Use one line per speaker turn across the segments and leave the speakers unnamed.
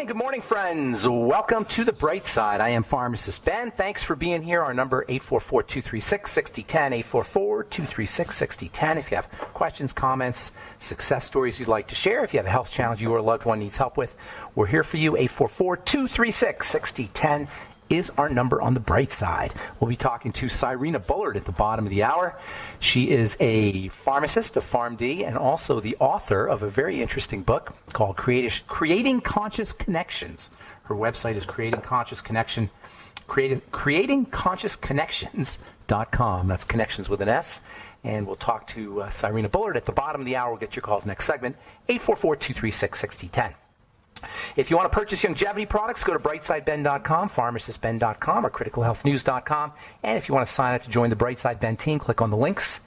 Hi, good morning, friends. Welcome to the Bright Side. I am Pharmacist Ben. Thanks for being here. Our number, 844-236-6010, 844-236-6010. If you have questions, comments, success stories you'd like to share, if you have a health challenge you or a loved one needs help with, we're here for you. 844-236-6010 is our number on the Bright Side. We'll be talking to Serena Bullard at the bottom of the hour. She is a pharmacist, a PharmD, and also the author of a very interesting book called Creating Conscious Connections. Her website is creatingconsciousconnections.com. That's connections with an S. And we'll talk to Serena Bullard at the bottom of the hour. We'll get your calls next segment, 844-236-6010. If you want to purchase longevity products, go to brightsideben.com, pharmacistben.com, or criticalhealthnews.com. And if you want to sign up to join the Brightside Ben team, click on the links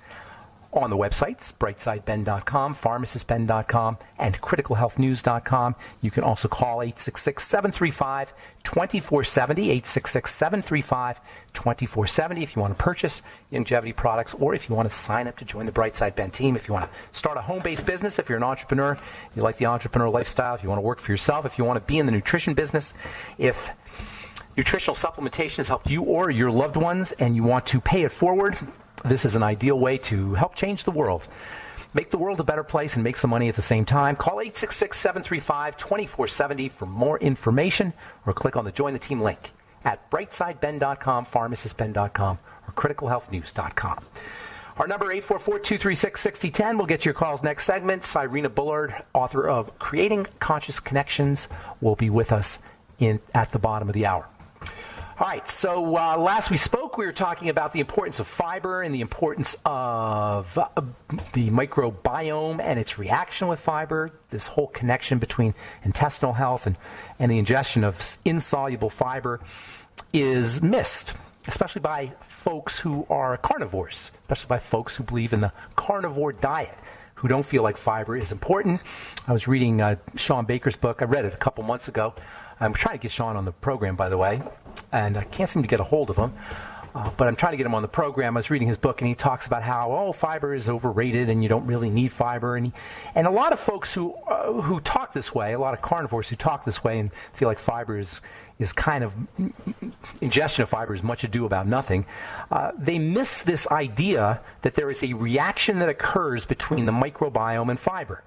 on the websites, brightsideben.com, pharmacistben.com, and criticalhealthnews.com. You can also call 866-735-2470, 866-735-2470 if you want to purchase longevity products, or if you want to sign up to join the Brightside Ben team. If you want to start a home-based business, if you're an entrepreneur, you like the entrepreneur lifestyle, if you want to work for yourself, if you want to be in the nutrition business, if nutritional supplementation has helped you or your loved ones and you want to pay it forward, this is an ideal way to help change the world. Make the world a better place and make some money at the same time. Call 866-735-2470 for more information, or click on the Join the Team link at brightsideben.com, pharmacistben.com, or criticalhealthnews.com. Our number, 844-236-6010. We'll get to your calls next segment. Serena Bullard, author of Creating Conscious Connections, will be with us at the bottom of the hour. All right, so last we spoke, we were talking about the importance of fiber and the importance of the microbiome and its reaction with fiber, this whole connection between intestinal health and the ingestion of insoluble fiber is missed, especially by folks who are carnivores, especially by folks who believe in the carnivore diet, who don't feel like fiber is important. I was reading Sean Baker's book. I read it a couple months ago. I'm trying to get Sean on the program, by the way, and I can't seem to get a hold of him, but I'm trying to get him on the program. I was reading his book, and he talks about how, fiber is overrated and you don't really need fiber. And a lot of folks who talk this way, a lot of carnivores who talk this way and feel like fiber is kind of, ingestion of fiber is much ado about nothing, they miss this idea that there is a reaction that occurs between the microbiome and fiber.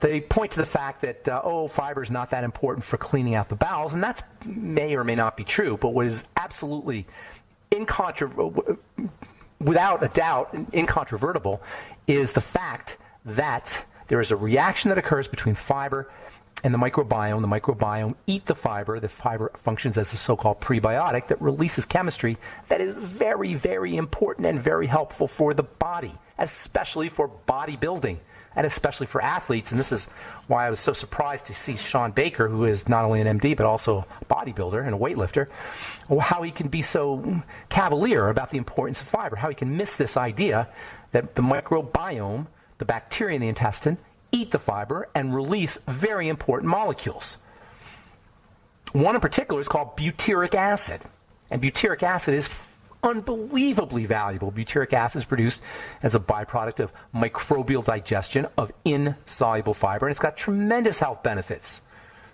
They point to the fact that, fiber is not that important for cleaning out the bowels, and that may or may not be true, but what is absolutely without a doubt incontrovertible is the fact that there is a reaction that occurs between fiber and the microbiome. The microbiome eat the fiber. The fiber functions as a so-called prebiotic that releases chemistry that is very, very important and very helpful for the body, especially for bodybuilding. And especially for athletes, and this is why I was so surprised to see Sean Baker, who is not only an MD but also a bodybuilder and a weightlifter, how he can be so cavalier about the importance of fiber, how he can miss this idea that the microbiome, the bacteria in the intestine, eat the fiber and release very important molecules. One in particular is called butyric acid, and butyric acid is unbelievably valuable. Butyric acid is produced as a byproduct of microbial digestion of insoluble fiber, and it's got tremendous health benefits.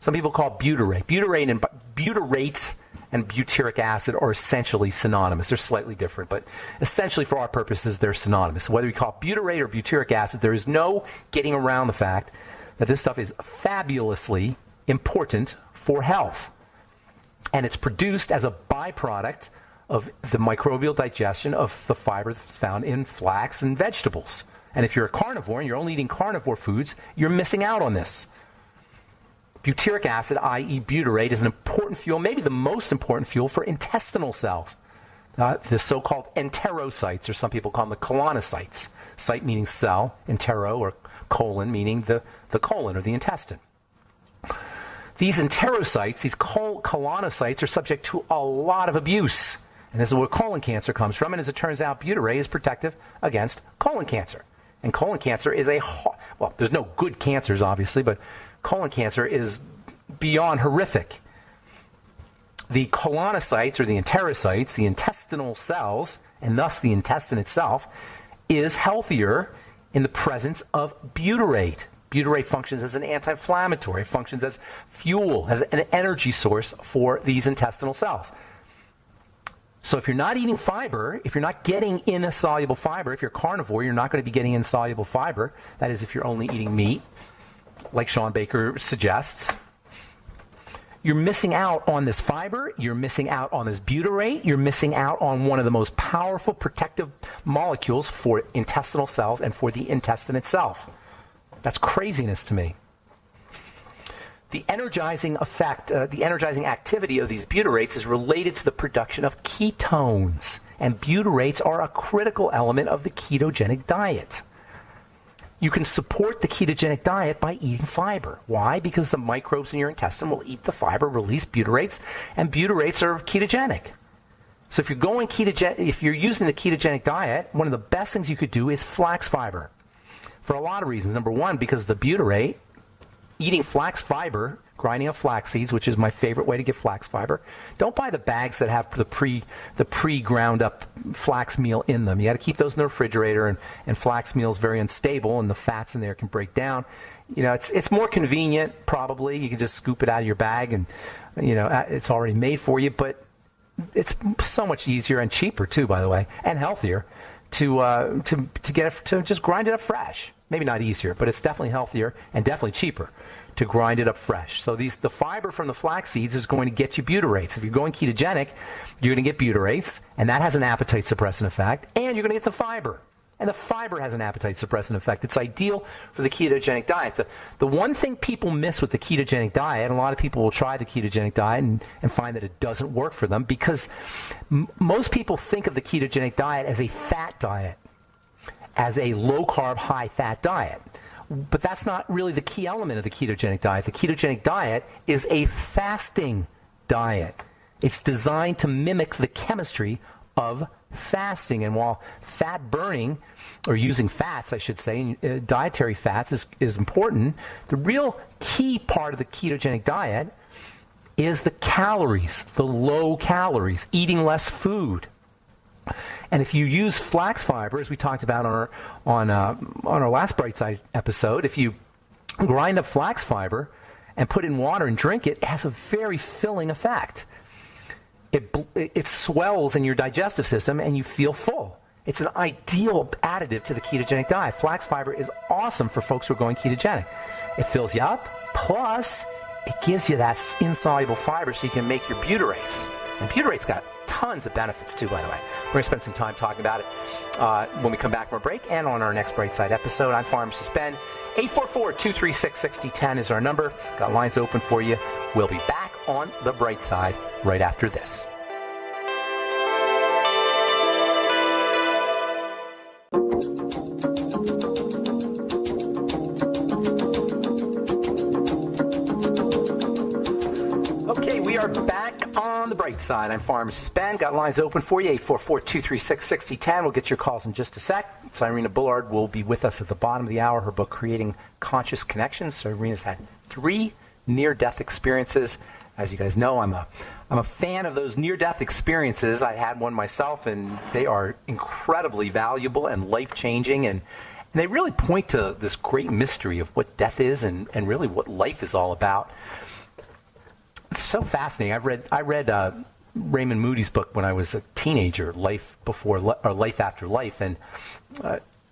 Some people call it butyrate. Butyrate and butyric acid are essentially synonymous. They're slightly different, but essentially for our purposes, they're synonymous. So whether we call it butyrate or butyric acid, there is no getting around the fact that this stuff is fabulously important for health. And it's produced as a byproduct of the microbial digestion of the fiber that's found in flax and vegetables. And if you're a carnivore and you're only eating carnivore foods, you're missing out on this. Butyric acid, i.e. butyrate, is an important fuel, maybe the most important fuel for intestinal cells. The so-called enterocytes, or some people call them the colonocytes. Site meaning cell, entero, or colon meaning the colon or the intestine. These enterocytes, these colonocytes, are subject to a lot of abuse. And this is where colon cancer comes from. And as it turns out, butyrate is protective against colon cancer. And colon cancer is there's no good cancers, obviously, but colon cancer is beyond horrific. The colonocytes, or the enterocytes, the intestinal cells, and thus the intestine itself, is healthier in the presence of butyrate. Butyrate functions as an anti-inflammatory, functions as fuel, as an energy source for these intestinal cells. So if you're not eating fiber, if you're not getting in a soluble fiber, if you're carnivore, you're not going to be getting insoluble fiber. That is, if you're only eating meat, like Sean Baker suggests. You're missing out on this fiber, you're missing out on this butyrate, you're missing out on one of the most powerful protective molecules for intestinal cells and for the intestine itself. That's craziness to me. The energizing effect, the energizing activity of these butyrates is related to the production of ketones, and butyrates are a critical element of the ketogenic diet. You can support the ketogenic diet by eating fiber. Why? Because the microbes in your intestine will eat the fiber, release butyrates, and butyrates are ketogenic. So if you're going if you're using the ketogenic diet, one of the best things you could do is flax fiber. For a lot of reasons. Number one, because the butyrate, eating flax fiber, grinding up flax seeds, which is my favorite way to get flax fiber. Don't buy the bags that have the pre-ground up flax meal in them. You got to keep those in the refrigerator, and flax meal is very unstable, and the fats in there can break down. You know, it's more convenient, probably. You can just scoop it out of your bag, and you know it's already made for you. But it's so much easier and cheaper too, by the way, and healthier to get it, to just grind it up fresh. Maybe not easier, but it's definitely healthier and definitely cheaper to grind it up fresh. So the fiber from the flax seeds is going to get you butyrates. If you're going ketogenic, you're going to get butyrates, and that has an appetite suppressant effect, and you're going to get the fiber. And the fiber has an appetite suppressant effect. It's ideal for the ketogenic diet. The one thing people miss with the ketogenic diet, and a lot of people will try the ketogenic diet and find that it doesn't work for them, because most people think of the ketogenic diet as a fat diet, as a low-carb, high-fat diet. But that's not really the key element of the ketogenic diet. The ketogenic diet is a fasting diet. It's designed to mimic the chemistry of fasting. And while fat burning, or using fats, I should say, dietary fats is important, the real key part of the ketogenic diet is the calories, the low calories, eating less food. And if you use flax fiber, as we talked about on our last Bright Side episode, if you grind up flax fiber and put it in water and drink it, it has a very filling effect. It swells in your digestive system and you feel full. It's an ideal additive to the ketogenic diet. Flax fiber is awesome for folks who are going ketogenic. It fills you up, plus it gives you that insoluble fiber so you can make your butyrates. And butyrates got tons of benefits too, by the way. We're going to spend some time talking about it when we come back from our break and on our next Bright Side episode. I'm Pharmacist Ben. 844-236-6010 is our number. Got lines open for you. We'll be back on the Bright Side right after this. Okay, we are back on the Bright Side. I'm Pharmacist Ben. Got lines open for you, 844-236-6010. We'll get your calls in just a sec. Serena Bullard will be with us at the bottom of the hour. Her book, Creating Conscious Connections. Serena's had 3 near-death experiences. As you guys know, I'm a fan of those near-death experiences. I had one myself, and they are incredibly valuable and life-changing, and they really point to this great mystery of what death is and really what life is all about. It's so fascinating. I read Raymond Moody's book when I was a teenager, Life After Life, and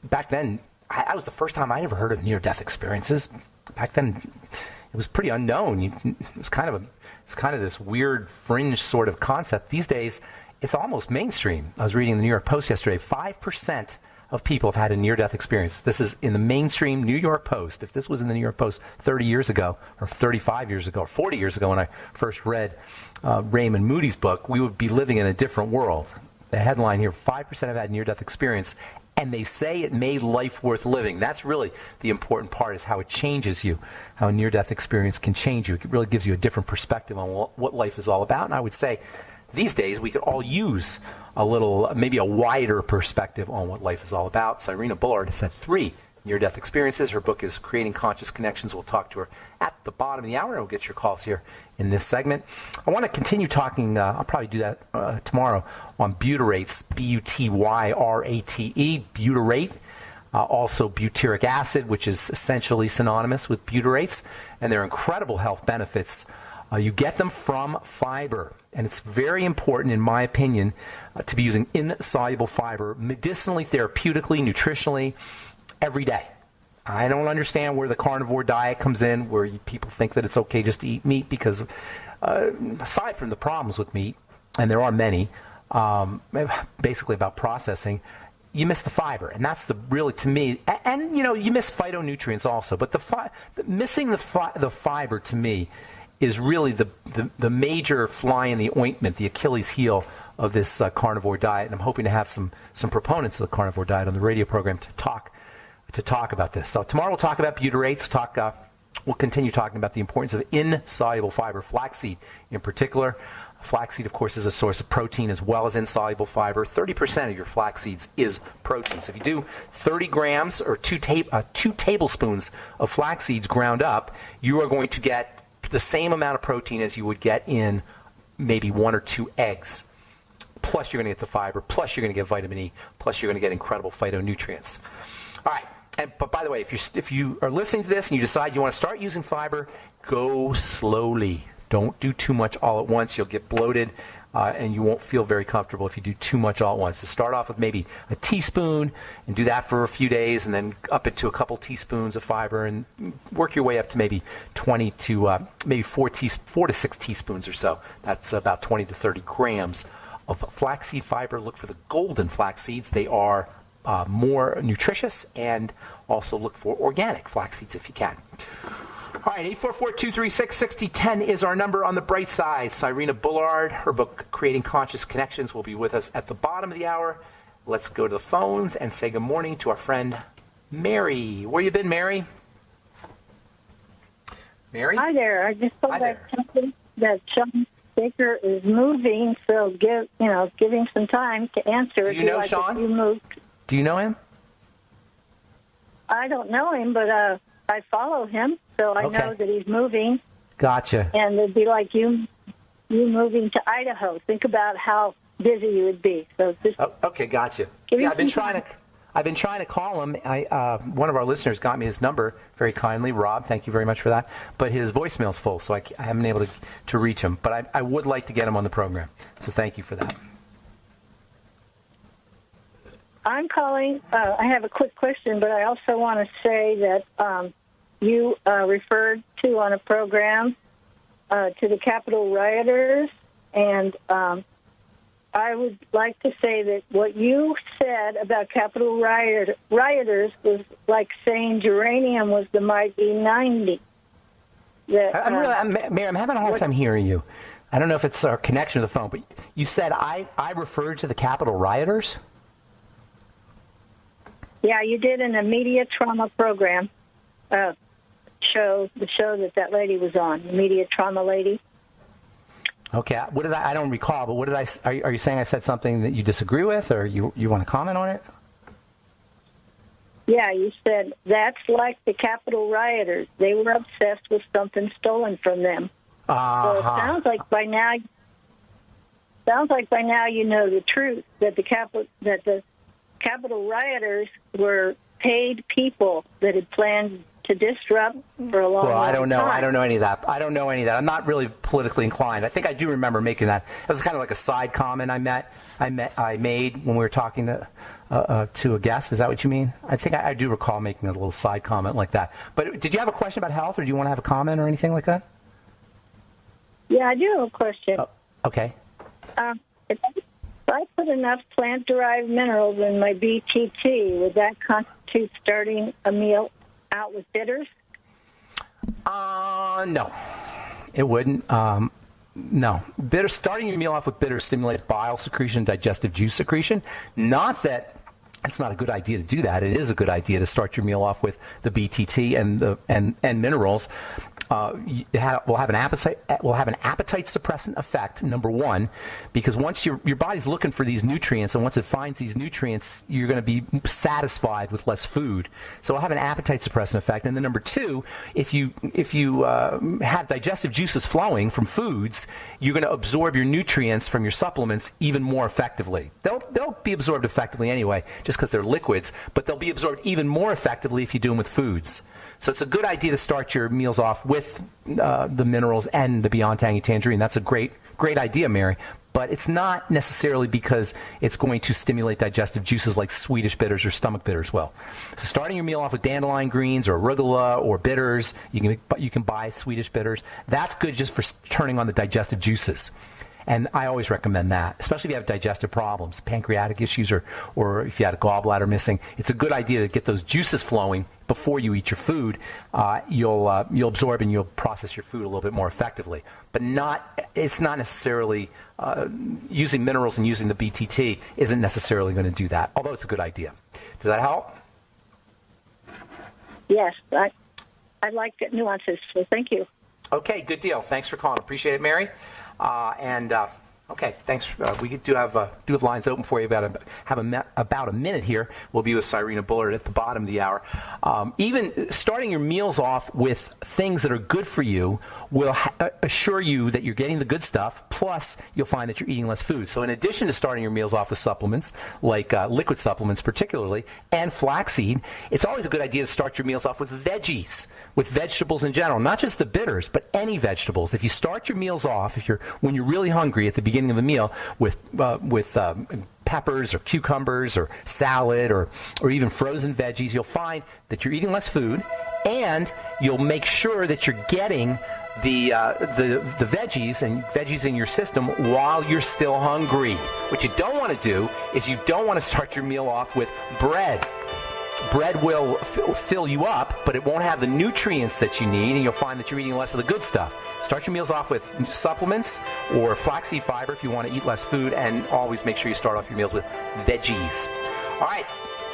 back then, I was the first time I ever heard of near-death experiences. Back then, it was pretty unknown. It was kind of this weird fringe sort of concept. These days, it's almost mainstream. I was reading the New York Post yesterday. 5% of people have had a near-death experience. This is in the mainstream New York Post. If this was in the New York Post 30 years ago, or 35 years ago, or 40 years ago when I first read Raymond Moody's book, we would be living in a different world. The headline here, 5% have had near-death experience, and they say it made life worth living. That's really the important part, is how it changes you, how a near-death experience can change you. It really gives you a different perspective on what life is all about. And I would say these days we could all use maybe a wider perspective on what life is all about. Serena Bullard has had 3 near-death experiences. Her book is Creating Conscious Connections. We'll talk to her at the bottom of the hour. We'll get your calls here in this segment. I want to continue talking, I'll probably do that tomorrow, on butyrates, Butyyrate, butyrate. Also butyric acid, which is essentially synonymous with butyrates, and they're incredible health benefits. You get them from fiber, and it's very important, in my opinion, to be using insoluble fiber medicinally, therapeutically, nutritionally, every day. I don't understand where the carnivore diet comes in, where people think that it's okay just to eat meat, because aside from the problems with meat, and there are many, basically about processing, you miss the fiber, and that's really, to me, and you miss phytonutrients also, but missing the fiber, to me, is really the major fly in the ointment, the Achilles heel of this carnivore diet. And I'm hoping to have some proponents of the carnivore diet on the radio program to talk about this. So tomorrow we'll talk about butyrates. We'll continue talking about the importance of insoluble fiber, flaxseed in particular. Flaxseed, of course, is a source of protein as well as insoluble fiber. 30% of your flax seeds is protein. So if you do 30 grams or 2 tablespoons of flax seeds ground up, you are going to get the same amount of protein as you would get in maybe 1 or 2 eggs. Plus you're going to get the fiber, plus you're going to get vitamin E, plus you're going to get incredible phytonutrients. All right. But by the way, if you are listening to this and you decide you want to start using fiber, go slowly. Don't do too much all at once. You'll get bloated, and you won't feel very comfortable if you do too much all at once. So start off with maybe a teaspoon and do that for a few days, and then up into a couple teaspoons of fiber, and work your way up to maybe 20 to maybe 4 to 6 teaspoons or so. That's about 20 to 30 grams of flaxseed fiber. Look for the golden flax seeds. They are more nutritious, and also look for organic flax seeds if you can. All right, 844-236-6010 is our number on the bright side. Serena Bullard, her book, Creating Conscious Connections, will be with us at the bottom of the hour. Let's go to the phones and say good morning to our friend Mary. Where you been, Mary? Mary?
Hi there. I just saw that Sean Baker is moving, so give him some time to answer.
Do you know Sean? Do you know him?
I don't know him, but I follow him, so I know that he's moving.
Gotcha.
And it'd be like you moving to Idaho. Think about how busy you would be. So just
okay, gotcha. Yeah, I've been trying to call him. One of our listeners got me his number very kindly. Rob, thank you very much for that. But his voicemail's full, so I haven't been able to reach him. But I would like to get him on the program. So thank you for that.
I'm calling. I have a quick question, but I also want to say that you referred to on a program to the Capitol rioters, and I would like to say that what you said about Capitol rioters was like saying geranium was the mighty 90.
Mary, I'm having a hard time hearing you. I don't know if it's our connection to the phone, but you said I referred to the Capitol rioters?
Yeah, you did in a media trauma program show, the show that lady was on, the media trauma lady.
Okay, what did I don't recall, but what did are you saying I said something that you disagree with, or you want to comment on it?
Yeah, you said that's like the Capitol rioters. They were obsessed with something stolen from them. So it sounds like by now you know the truth, that the Capitol rioters were paid people that had planned to disrupt for a long time. Well,
I don't know. I don't know any of that. I'm not really politically inclined. I think I do remember making that. It was kind of like a side comment I made when we were talking to a guest. Is that what you mean? I think I do recall making a little side comment like that. But did you have a question about health, or do you want to have a comment or anything like that?
Yeah, I do have a question.
Okay.
If I put enough plant-derived minerals in my BTT, would that constitute starting a meal out with bitters?
No, it wouldn't. No. Starting your meal off with bitters stimulates bile secretion, digestive juice secretion. Not that it's not a good idea to do that. It is a good idea to start your meal off with the BTT and minerals. Will have an appetite suppressant effect, number one, because once your body's looking for these nutrients, and once it finds these nutrients, you're going to be satisfied with less food. So it'll have an appetite suppressant effect. And then number two, if you have digestive juices flowing from foods, you're going to absorb your nutrients from your supplements even more effectively. They'll be absorbed effectively anyway, just just because they're liquids, but they'll be absorbed even more effectively if you do them with foods. So it's a good idea to start your meals off with the minerals and the Beyond Tangy Tangerine. That's a great idea, Mary. But it's not necessarily because it's going to stimulate digestive juices like Swedish bitters or stomach bitters will. So starting your meal off with dandelion greens or arugula or bitters, you can buy Swedish bitters. That's good just for turning on the digestive juices. And I always recommend that, especially if you have digestive problems, pancreatic issues, or if you had a gallbladder missing. It's a good idea to get those juices flowing before you eat your food. You'll absorb and you'll process your food a little bit more effectively. But it's not necessarily using minerals and using the BTT isn't necessarily going to do that, although it's a good idea. Does that help?
Yes, I like nuances, so thank you.
Okay, good deal. Thanks for calling. Appreciate it, Mary. Okay, thanks. We do have lines open for you. About a minute here. We'll be with Serena Bullard at the bottom of the hour. Even starting your meals off with things that are good for you will assure you that you're getting the good stuff, plus you'll find that you're eating less food. So in addition to starting your meals off with supplements, like liquid supplements particularly, and flaxseed, it's always a good idea to start your meals off with veggies, with vegetables in general, not just the bitters, but any vegetables. If you start your meals off, when you're really hungry at the beginning of the meal with peppers or cucumbers or salad or even frozen veggies, you'll find that you're eating less food, and you'll make sure that you're getting the veggies in your system while you're still hungry. What you don't want to do is you don't want to start your meal off with bread. Bread will fill you up, but it won't have the nutrients that you need, and you'll find that you're eating less of the good stuff. Start your meals off with supplements or flaxseed fiber if you want to eat less food, and always make sure you start off your meals with veggies. All right,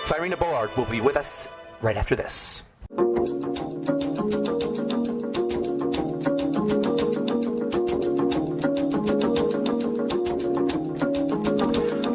Serena Bullard will be with us right after this.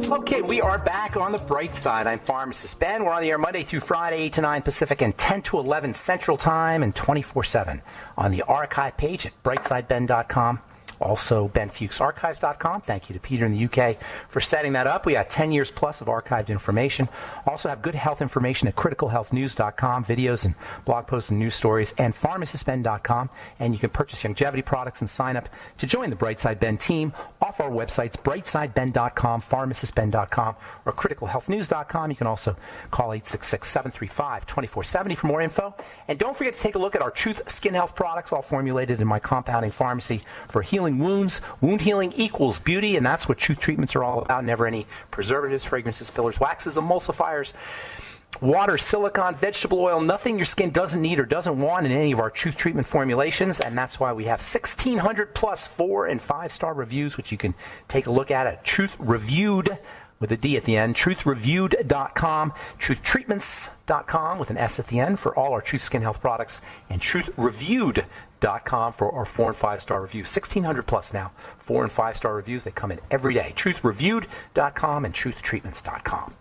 Okay, we are back on the bright side. I'm Pharmacist Ben. We're on the air Monday through Friday, 8 to 9 Pacific and 10 to 11 Central Time, and 24/7 on the archive page at brightsideben.com. Also, benfuchsarchives.com. Thank you to Peter in the UK for setting that up. We got 10 years plus of archived information. Also have good health information at criticalhealthnews.com, videos and blog posts and news stories, and pharmacistben.com. And you can purchase longevity products and sign up to join the Brightside Ben team off our websites, brightsideben.com, pharmacistben.com, or criticalhealthnews.com. You can also call 866-735-2470 for more info. And don't forget to take a look at our Truth Skin Health products, all formulated in my compounding pharmacy for healing wounds. Wound healing equals beauty, and that's what Truth treatments are all about. Never any preservatives, fragrances, fillers, waxes, emulsifiers, water, silicone, vegetable oil, nothing your skin doesn't need or doesn't want in any of our Truth treatment formulations. And that's why we have 1,600 plus 4- and 5-star reviews, which you can take a look at Truth Reviewed with a D at the end, truthreviewed.com, truthtreatments.com with an S at the end for all our Truth Skin Health products, and truthreviewed.com for our 4- and 5-star reviews. 1,600 plus now, 4- and 5-star reviews. They come in every day. Truthreviewed.com and truthtreatments.com.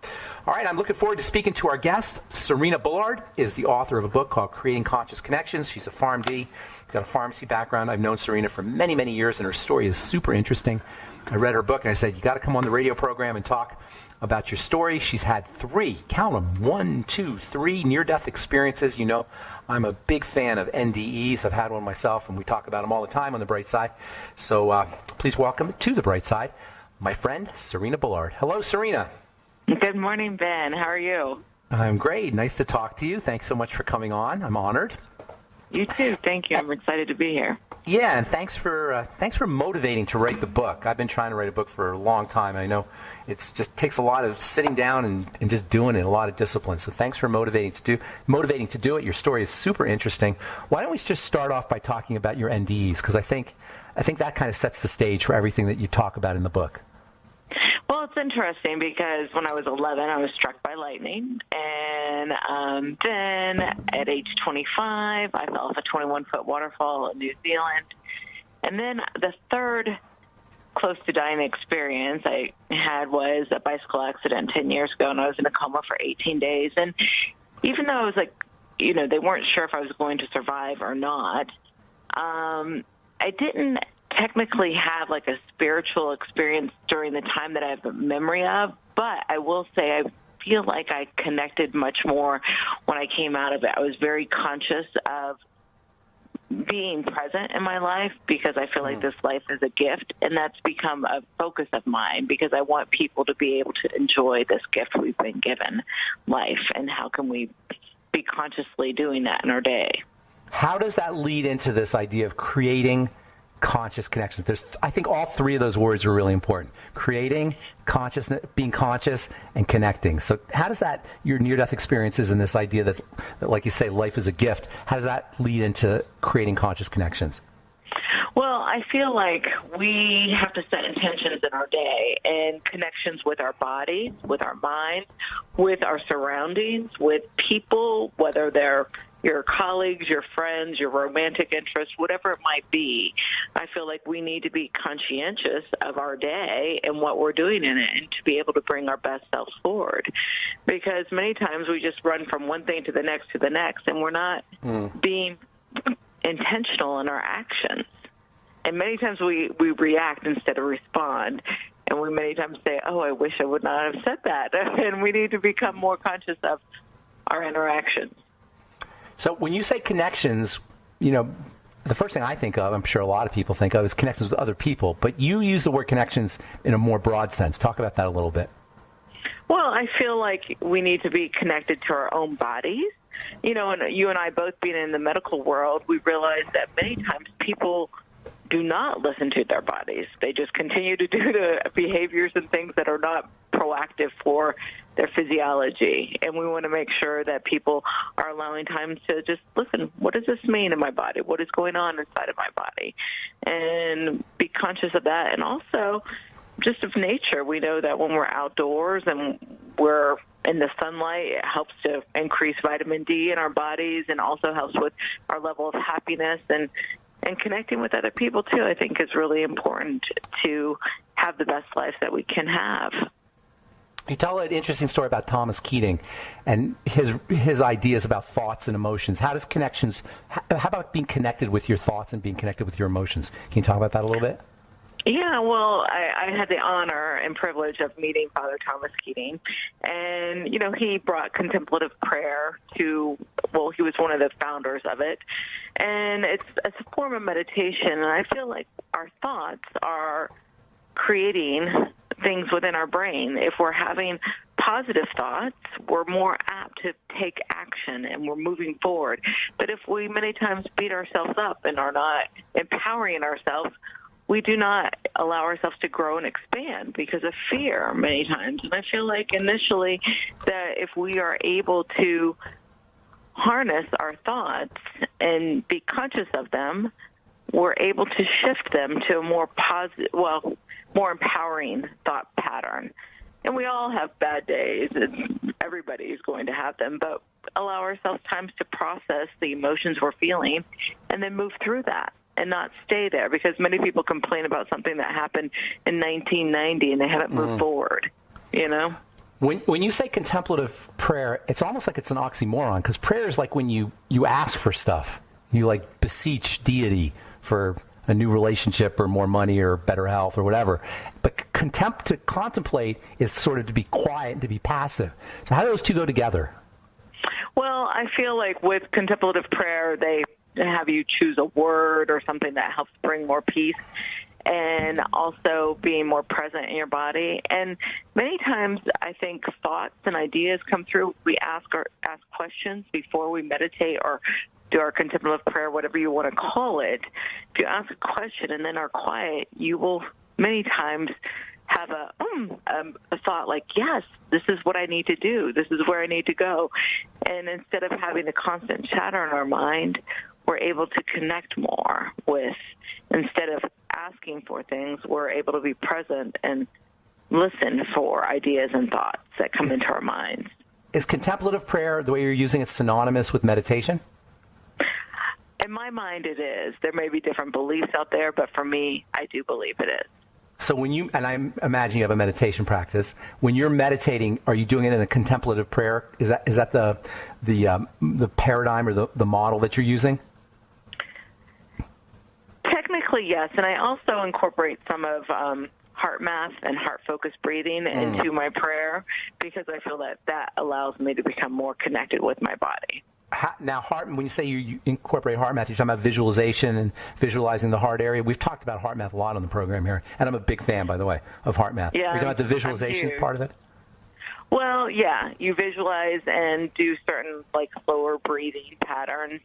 All right, I'm looking forward to speaking to our guest. Serena Bullard is the author of a book called Creating Conscious Connections. She's a PharmD, got a pharmacy background. I've known Serena for many, many years, and her story is super interesting. I read her book, and I said, you got to come on the radio program and talk about your story. She's had 3, count them, 1, 2, 3 near-death experiences. You know, I'm a big fan of NDEs. I've had one myself, and we talk about them all the time on The Bright Side. So please welcome to The Bright Side my friend, Serena Bullard. Hello, Serena.
Good morning, Ben. How are you?
I'm great. Nice to talk to you. Thanks so much for coming on. I'm honored.
You too. Thank you. I'm excited to be here.
Yeah, and thanks for motivating to write the book. I've been trying to write a book for a long time. I know it just takes a lot of sitting down and just doing it, a lot of discipline. So thanks for motivating to do it. Your story is super interesting. Why don't we just start off by talking about your NDEs? Because I think that kind of sets the stage for everything that you talk about in the book.
Well, it's interesting because when I was 11, I was struck by lightning. And then at age 25, I fell off a 21-foot waterfall in New Zealand. And then the third close to dying experience I had was a bicycle accident 10 years ago, and I was in a coma for 18 days. And even though I was like, you know, they weren't sure if I was going to survive or not, I didn't technically have like a spiritual experience during the time that I have a memory of, but I will say I feel like I connected much more when I came out of it. I was very conscious of being present in my life because I feel like this life is a gift, and that's become a focus of mine because I want people to be able to enjoy this gift we've been given, life, and how can we be consciously doing that in our day.
How does that lead into this idea of creating conscious connections? I think all three of those words are really important. Creating, consciousness, being conscious, and connecting. So how does that, your near-death experiences and this idea that, like you say, life is a gift, how does that lead into creating conscious connections?
Well, I feel like we have to set intentions in our day and connections with our bodies, with our minds, with our surroundings, with people, whether they're your colleagues, your friends, your romantic interests, whatever it might be. I feel like we need to be conscientious of our day and what we're doing in it and to be able to bring our best selves forward. Because many times we just run from one thing to the next and we're not being intentional in our actions. And many times we react instead of respond. And we many times say, oh, I wish I would not have said that. And we need to become more conscious of our interactions.
So when you say connections, you know, the first thing I think of, I'm sure a lot of people think of, is connections with other people. But you use the word connections in a more broad sense. Talk about that a little bit.
Well, I feel like we need to be connected to our own bodies. You know, and you and I both being in the medical world, we realize that many times people do not listen to their bodies. They just continue to do the behaviors and things that are not proactive for their physiology. And we want to make sure that people are allowing time to just listen, what does this mean in my body? What is going on inside of my body? And be conscious of that. And also just of nature. We know that when we're outdoors and we're in the sunlight, it helps to increase vitamin D in our bodies and also helps with our level of happiness. And connecting with other people, too, I think is really important to have the best life that we can have.
You tell an interesting story about Thomas Keating and his ideas about thoughts and emotions. How about being connected with your thoughts and being connected with your emotions? Can you talk about that a little bit?
Yeah, well, I had the honor and privilege of meeting Father Thomas Keating. And, you know, he brought contemplative prayer he was one of the founders of it. And it's a form of meditation. And I feel like our thoughts are creating things within our brain. If we're having positive thoughts, we're more apt to take action and we're moving forward. But if we many times beat ourselves up and are not empowering ourselves, we do not allow ourselves to grow and expand because of fear many times. And I feel like initially that if we are able to harness our thoughts and be conscious of them, we're able to shift them to a more positive, more empowering thought pattern. And we all have bad days, and everybody is going to have them, but allow ourselves times to process the emotions we're feeling and then move through that and not stay there, because many people complain about something that happened in 1990 and they haven't moved forward, you know?
When you say contemplative prayer, it's almost like it's an oxymoron, because prayer is like when you ask for stuff. You like beseech deity for a new relationship or more money or better health or whatever. But to contemplate is sort of to be quiet and to be passive. So how do those two go together?
Well, I feel like with contemplative prayer, they have you choose a word or something that helps bring more peace and also being more present in your body. And many times I think thoughts and ideas come through. We ask questions before we meditate or do our contemplative prayer, whatever you want to call it. If you ask a question and then are quiet, you will many times have a thought like, yes, this is what I need to do. This is where I need to go. And instead of having the constant chatter in our mind, we're able to connect more with, instead of asking for things, we're able to be present and listen for ideas and thoughts that come into our minds.
Is contemplative prayer, the way you're using it, synonymous with meditation?
In my mind, it is. There may be different beliefs out there, but for me, I do believe it is.
So and I imagine you have a meditation practice. When you're meditating, are you doing it in a contemplative prayer? Is that the paradigm or the model that you're using?
Technically, yes, and I also incorporate some of heart math and heart focused breathing into my prayer, because I feel that allows me to become more connected with my body.
Now, when you say you incorporate heart math, you're talking about visualization and visualizing the heart area. We've talked about heart math a lot on the program here, and I'm a big fan, by the way, of heart math.
Yeah,
you're talking about the visualization part of it?
Well, yeah, you visualize and do certain slower breathing patterns.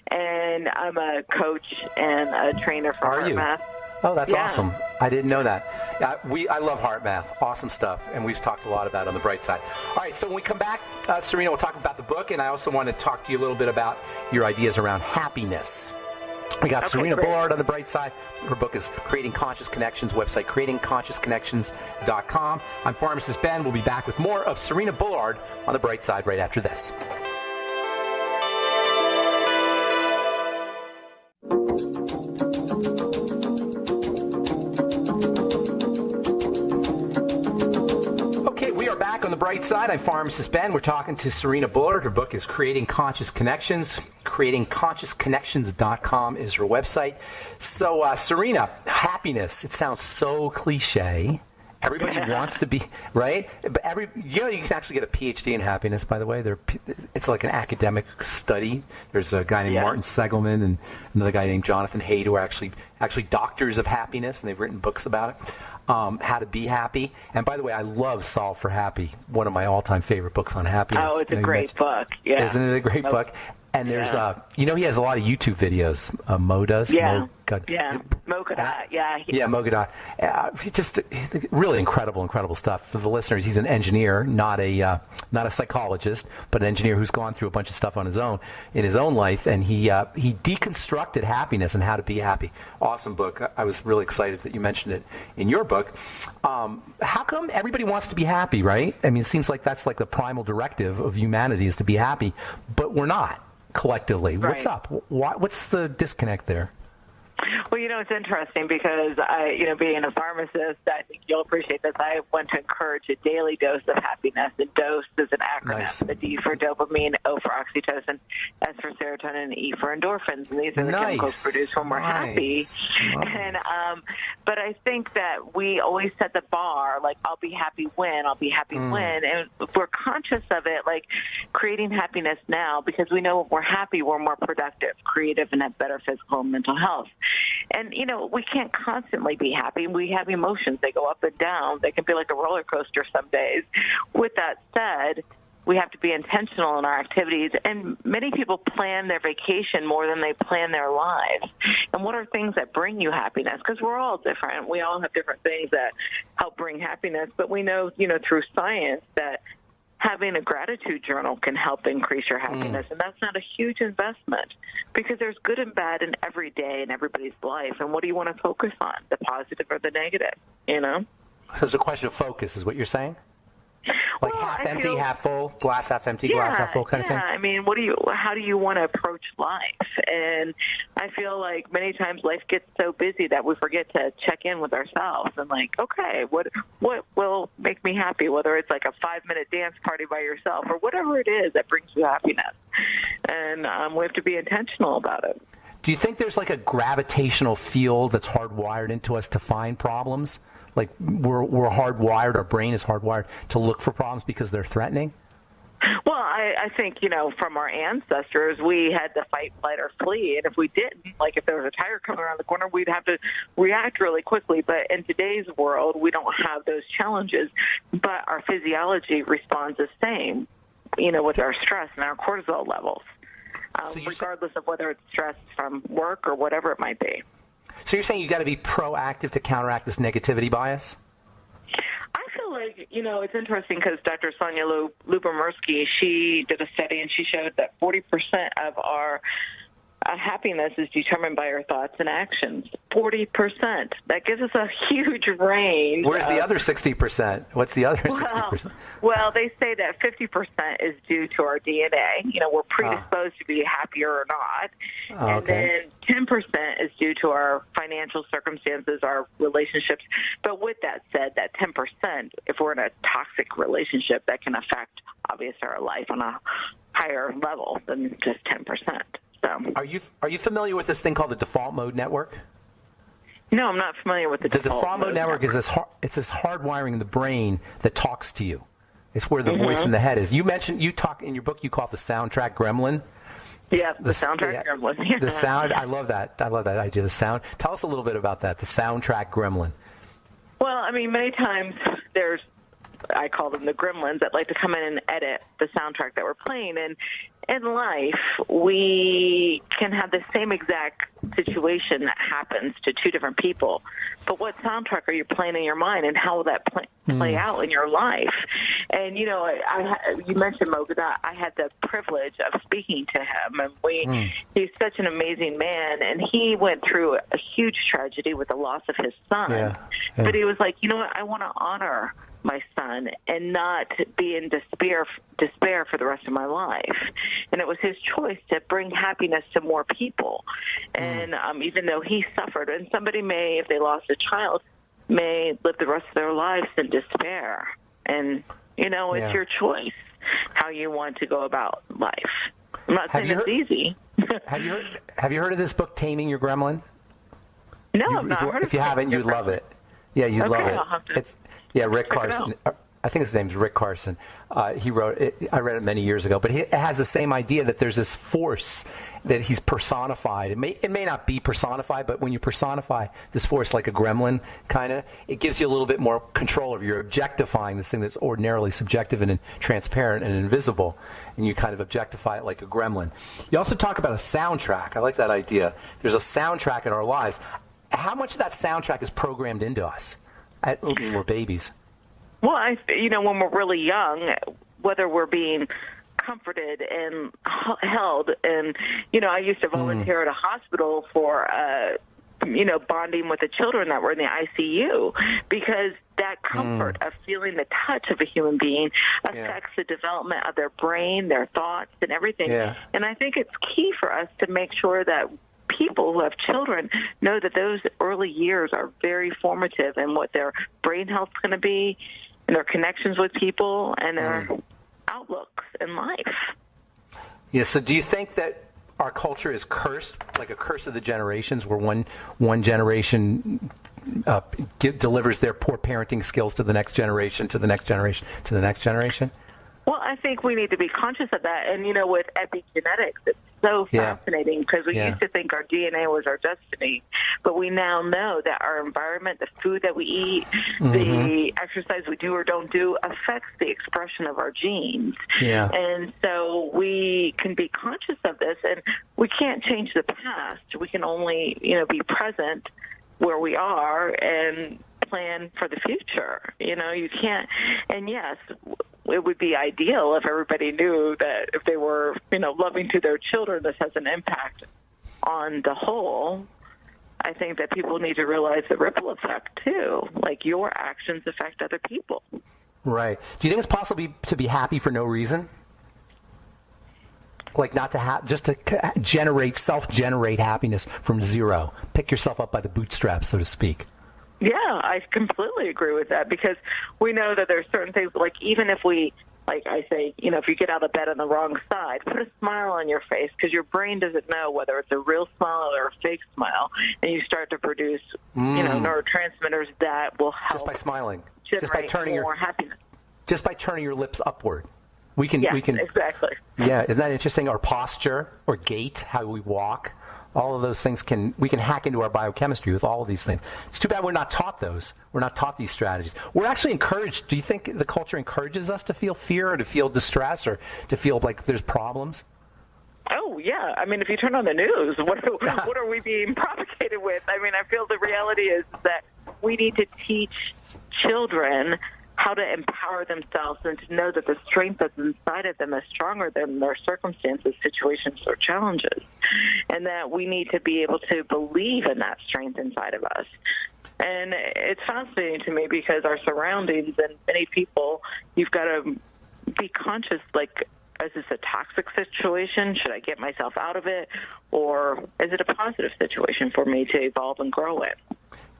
And I'm a coach and a trainer for heart math.
Oh, that's awesome. I didn't know that. I love heart math. Awesome stuff. And we've talked a lot about it on the bright side. All right, so when we come back, Serena, we'll talk about the book, and I also want to talk to you a little bit about your ideas around happiness. We got Serena Bullard on the bright side. Her book is Creating Conscious Connections, website creatingconsciousconnections.com. I'm Pharmacist Ben. We'll be back with more of Serena Bullard on the bright side right after this. On the bright side, I'm Pharmacist Ben. We're talking to Serena Bullard. Her book is Creating Conscious Connections. CreatingConsciousconnections.com is her website. So, Serena, happiness, it sounds so cliche. Everybody wants to be, right? But you can actually get a PhD in happiness, by the way. It's like an academic study. There's a guy named Martin Segelman and another guy named Jonathan Haidt who are actually doctors of happiness, and they've written books about it. How to be happy. And by the way, I love Solve for Happy, one of my all-time favorite books on happiness.
Oh, it's a great book. Yeah.
Isn't it a great book? And there's, he has a lot of YouTube videos. Mo does.
Yeah. Mo Gadot.
Yeah, Mo Gadot. Just really incredible stuff. For the listeners, he's an engineer, not a psychologist, but an engineer who's gone through a bunch of stuff on his own in his own life, and he deconstructed happiness and how to be happy. Awesome book. I was really excited that you mentioned it in your book. How come everybody wants to be happy, right? I mean, it seems like that's like the primal directive of humanity is to be happy, but we're not collectively. Right. What's up? What's the disconnect there?
Well, it's interesting because being a pharmacist, I think you'll appreciate this. I want to encourage a daily dose of happiness. And DOSE is an acronym.
Nice.
The D for dopamine, O for oxytocin, S for serotonin, and E for endorphins. And these are the chemicals produced when we're happy. And but I think that we always set the bar, I'll be happy when, I'll be happy when. And if we're conscious of it, creating happiness now, because we know when we're happy, we're more productive, creative, and have better physical and mental health. And, we can't constantly be happy. We have emotions. They go up and down. They can be like a roller coaster some days. With that said, we have to be intentional in our activities. And many people plan their vacation more than they plan their lives. And what are things that bring you happiness? Because we're all different. We all have different things that help bring happiness. But we know, through science that having a gratitude journal can help increase your happiness, and that's not a huge investment because there's good and bad in every day in everybody's life. And what do you want to focus on, the positive or the negative,
So it's a question of focus is what you're saying? Half empty, half full, glass half empty, glass half full kind of thing?
Yeah, I mean, how do you want to approach life? And I feel like many times life gets so busy that we forget to check in with ourselves and okay, what will make me happy, whether it's like a 5-minute dance party by yourself or whatever it is that brings you happiness. And we have to be intentional about it.
Do you think there's a gravitational field that's hardwired into us to find problems? We're hardwired, our brain is hardwired to look for problems because they're threatening?
Well, I think, from our ancestors, we had to fight, flight, or flee. And if we didn't, if there was a tiger coming around the corner, we'd have to react really quickly. But in today's world, we don't have those challenges. But our physiology responds the same, with our stress and our cortisol levels, regardless of whether it's stress from work or whatever it might be.
So you're saying you got to be proactive to counteract this negativity bias?
I feel like, it's interesting because Dr. Sonia Lubomirsky, she did a study and she showed that 40% of our happiness is determined by our thoughts and actions. 40%. That gives us a huge range.
Where's the other 60%? What's the other 60%?
Well, they say that 50% is due to our DNA. We're predisposed to be happier or not. And then 10% is due to our financial circumstances, our relationships. But with that said, that 10%, if we're in a toxic relationship, that can affect, obviously, our life on a higher level than just 10%. So.
Are you familiar with this thing called the default mode network?
No, I'm not familiar with the
default mode network. Is it's this hardwiring in the brain that talks to you. It's where the voice in the head is. You talk in your book, you call it the soundtrack gremlin.
Yeah, the soundtrack gremlin. Yeah.
The sound, I love that idea, the sound. Tell us a little bit about that, the soundtrack gremlin.
Well, I mean, many times I call them the gremlins that like to come in and edit the soundtrack that we're playing. And in life, we can have the same exact situation that happens to two different people. But what soundtrack are you playing in your mind, and how will that play out in your life? And, you know, you mentioned Mogada. I had the privilege of speaking to him, and he's such an amazing man, and he went through a huge tragedy with the loss of his son. Yeah. But he was like, you know what, I want to honor my son and not be in despair for the rest of my life. And it was his choice to bring happiness to more people. And even though he suffered, and somebody may, if they lost a child, may live the rest of their lives in despair. And, you know, it's your choice how you want to go about life. I'm not saying it's easy.
Have you heard of this book, Taming Your Gremlin?
No, I've not heard of it.
If you haven't, you'd love it. Yeah, you'd love it.
I'll have to
Rick Carson. I think his name's Rick Carson. He wrote it. I read it many years ago, but it has the same idea that there's this force that he's personified. It may not be personified, but when you personify this force like a gremlin, kind of, it gives you a little bit more control over. You're objectifying this thing that's ordinarily subjective and transparent and invisible, and you kind of objectify it like a gremlin. You also talk about a soundtrack. I like that idea. There's a soundtrack in our lives. How much of that soundtrack is programmed into us when we're babies?
Well, when we're really young, whether we're being comforted and held, and, you know, I used to volunteer at a hospital for, bonding with the children that were in the ICU, because that comfort of feeling the touch of a human being affects the development of their brain, their thoughts, and everything. Yeah. And I think it's key for us to make sure that people who have children know that those early years are very formative in what their brain health is going to be, and their connections with people, and their outlooks in life.
Yeah, so do you think that our culture is cursed, like a curse of the generations, where one generation delivers their poor parenting skills to the next generation, to the next generation, to the next generation?
Well, I think we need to be conscious of that. And, you know, with epigenetics, it's so fascinating, because we used to think our DNA was our destiny. But we now know that our environment, the food that we eat, the exercise we do or don't do affects the expression of our genes. Yeah. And so we can be conscious of this, and we can't change the past. We can only, be present where we are and plan for the future. You can't. And yes, it would be ideal if everybody knew that if they were, loving to their children, this has an impact on the whole. I think that people need to realize the ripple effect too. Like, your actions affect other people.
Right. Do you think it's possible to be happy for no reason? Like, not to have, just to self-generate happiness from zero. Pick yourself up by the bootstraps, so to speak.
Yeah, I completely agree with that, because we know that there's certain things, like, even if we, like I say, if you get out of bed on the wrong side, put a smile on your face, because your brain doesn't know whether it's a real smile or a fake smile, and you start to produce, neurotransmitters that will help.
Just by smiling. Just by turning
more happiness.
Just by turning your lips upward. We can
exactly.
Yeah, isn't that interesting? Our posture or gait, how we walk, all of those things we can hack into our biochemistry with all of these things. It's too bad we're not taught those. We're not taught these strategies. We're actually encouraged. Do you think the culture encourages us to feel fear, or to feel distress, or to feel like there's problems?
Oh, yeah. I mean, if you turn on the news, what are we being propagated with? I mean, I feel the reality is that we need to teach children how to empower themselves, and to know that the strength that's inside of them is stronger than their circumstances, situations, or challenges. And that we need to be able to believe in that strength inside of us. And it's fascinating to me, because our surroundings and many people, you've got to be conscious, like, is this a toxic situation? Should I get myself out of it? Or is it a positive situation for me to evolve and grow in?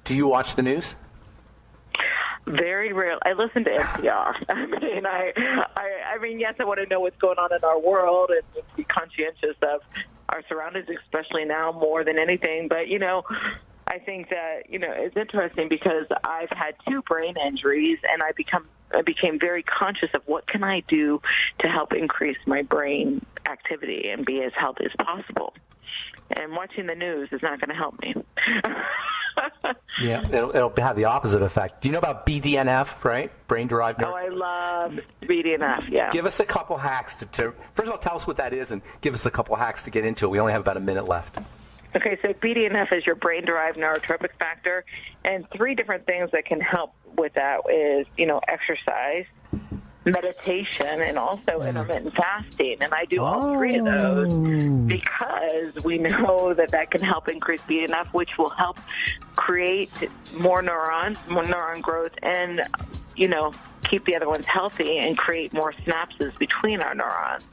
Do you watch the news?
Very rare. I listen to NPR. I mean, yes, I want to know what's going on in our world, and be conscientious of our surroundings, especially now more than anything. But, I I think that, it's interesting because I've had 2 brain injuries, and I became very conscious of what can I do to help increase my brain activity and be as healthy as possible. And watching the news is not going to help me.
Yeah, it'll have the opposite effect. Do you know about Bdnf, right? Brain-derived neurotransmitter?
Oh, I love Bdnf, yeah.
Give us a couple hacks to first of all, tell us what that is, and give us a couple hacks to get into it. We only have about a minute left.
Okay, so BDNF is your brain-derived neurotropic factor, and 3 different things that can help with that is, exercise, meditation, and also intermittent fasting. And I do all 3 of those because we know that can help increase BDNF, which will help create more neurons, more neuron growth, and, keep the other ones healthy and create more synapses between our neurons.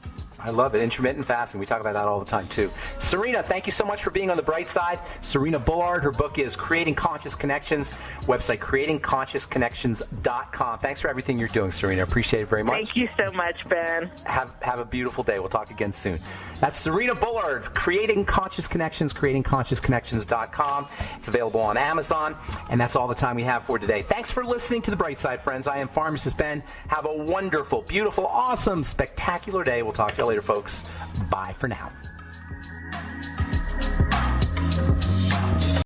I love it. Intermittent fasting. We talk about that all the time, too. Serena, thank you so much for being on the bright side. Serena Bullard, her book is Creating Conscious Connections. Website, creatingconsciousconnections.com. Thanks for everything you're doing, Serena. Appreciate it very much.
Thank you so much, Ben.
Have a beautiful day. We'll talk again soon. That's Serena Bullard, Creating Conscious Connections, creatingconsciousconnections.com. It's available on Amazon. And that's all the time we have for today. Thanks for listening to The Bright Side, friends. I am Pharmacist Ben. Have a wonderful, beautiful, awesome, spectacular day. We'll talk to you later, folks. Bye for now.